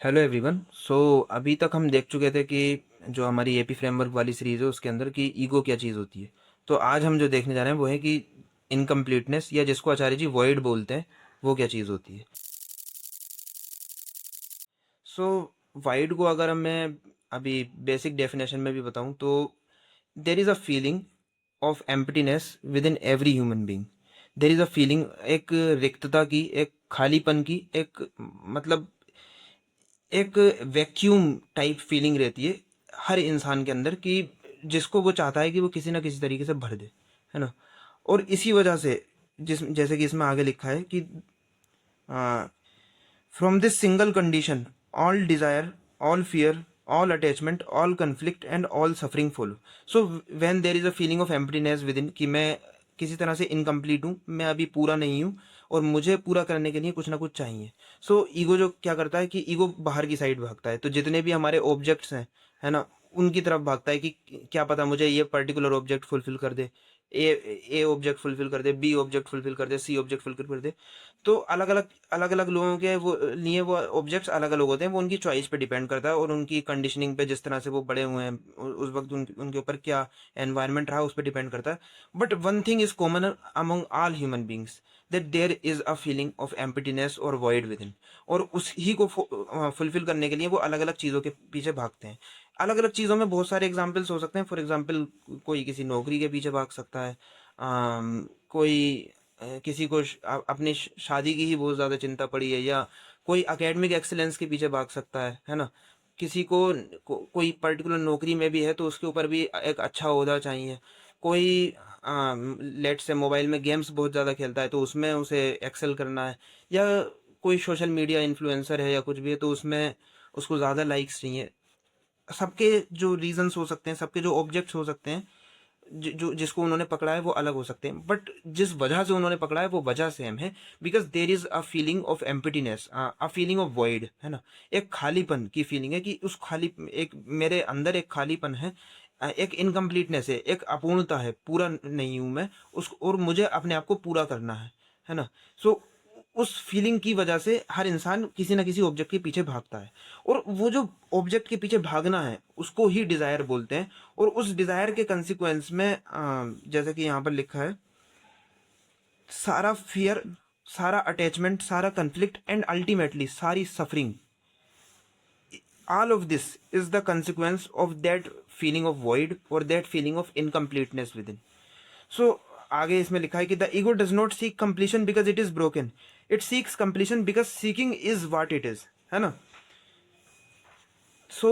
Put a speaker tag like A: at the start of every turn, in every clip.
A: Hello everyone. सो अभी तक हम देख चुके थे कि जो हमारी एपी फ्रेमवर्क वाली सीरीज़ है उसके अंदर की ईगो क्या चीज़ होती है। तो आज हम जो देखने जा रहे हैं वो है कि इनकम्प्लीटनेस या जिसको आचार्य जी वॉइड बोलते हैं वो क्या चीज़ होती है। सो वाइड को अगर मैं अभी बेसिक डेफिनेशन में भी बताऊं तो there is a feeling of emptiness with in every human being. There is a feeling, एक रिक्तता की, एक खालीपन की, एक मतलब एक वैक्यूम टाइप फीलिंग रहती है हर इंसान के अंदर कि जिसको वो चाहता है कि वो किसी ना किसी तरीके से भर दे, है ना। और इसी वजह से जिस जैसे कि इसमें आगे लिखा है कि from this single condition all desire, all fear, all attachment, all conflict and all suffering follow. So when there is a feeling of emptiness with in कि मैं किसी तरह से इनकम्प्लीट हूँ, मैं अभी पूरा नहीं हूँ और मुझे पूरा करने के लिए कुछ ना कुछ चाहिए। सो ईगो जो क्या करता है कि ईगो बाहर की साइड भागता है, तो जितने भी हमारे ऑब्जेक्ट्स हैं, है ना, उनकी तरफ भागता है कि क्या पता मुझे ये पर्टिकुलर ऑब्जेक्ट फुलफिल कर दे, ए ऑब्जेक्ट फुलफिल कर दे, बी ऑब्जेक्ट फुलफिल कर दे, सी ऑब्जेक्ट फुलफिल कर दे। तो अलग अलग लोगों के वो लिए वो ऑब्जेक्ट्स अलग अलग होते हैं, वो उनकी चॉइस पे डिपेंड करता है और उनकी कंडीशनिंग पे, जिस तरह से वो बड़े हुए हैं उस वक्त उनके ऊपर क्या एनवायरनमेंट रहा उस पर डिपेंड करता है। But one thing is common among all human beings, that there is a feeling of emptiness और वॉइड विद इन। और उस ही को फुलफिल करने के लिए वो अलग अलग चीज़ों के पीछे भागते हैं। अलग अलग चीज़ों में बहुत सारे एग्जाम्पल्स हो सकते हैं। फॉर एग्जाम्पल, कोई किसी नौकरी के पीछे भाग सकता है, कोई किसी को अपनी शादी की ही बहुत ज़्यादा चिंता पड़ी है, या कोई एकेडमिक एक्सीलेंस के पीछे भाग सकता है ना। किसी कोई पर्टिकुलर नौकरी में भी है तो उसके ऊपर भी एक अच्छा ओहदा चाहिए। कोई लेट से मोबाइल में गेम्स बहुत ज़्यादा खेलता है तो उसमें उसे एक्सेल करना है, या कोई सोशल मीडिया इन्फ्लुएंसर है या कुछ भी है तो उसमें उसको ज़्यादा लाइक्स चाहिए। सबके जो रीजंस हो सकते हैं, सबके जो ऑब्जेक्ट्स हो सकते हैं, जो जिसको उन्होंने पकड़ा है वो अलग हो सकते हैं, बट जिस वजह से उन्होंने पकड़ा है वो वजह सेम है। Because there is a feeling of emptiness, a feeling of void, है ना। एक खालीपन की फीलिंग है कि उस खाली, एक मेरे अंदर एक खालीपन है, एक इनकम्प्लीटनेस है, एक अपूर्णता है, पूरा नहीं हूं मैं उस, और मुझे अपने आप को पूरा करना है ना। सो उस फीलिंग की वजह से हर इंसान किसी ना किसी ऑब्जेक्ट के पीछे भागता है, और वो जो ऑब्जेक्ट के पीछे भागना है उसको ही डिजायर बोलते हैं। और उस डिजायर के कंसिक्वेंस में जैसे कि यहाँ पर लिखा है, सारा फियर, सारा अटैचमेंट, सारा कंफ्लिक्ट एंड अल्टीमेटली सारी suffering, all of this is the consequence of that feeling of void or that feeling of incompleteness within. So आगे इसमें लिखा है कि the ego does not seek completion because it is broken, it seeks completion because seeking is what it is, है ना। So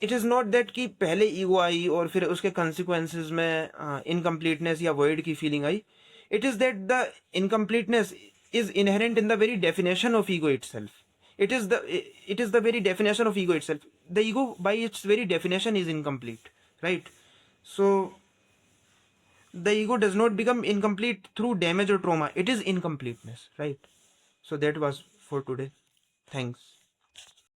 A: it is not that कि पहले ego आई और फिर उसके कंसिक्वेंसेज में इनकम्प्लीटनेस या वर्ड की feeling I. It is that the incompleteness is inherent in the very definition of ego it self. It is the very definition of ego it self. The ego by its very definition is incomplete, right. So the ego does not become incomplete through damage or trauma, it is incompleteness, right. So that was for today. Thanks.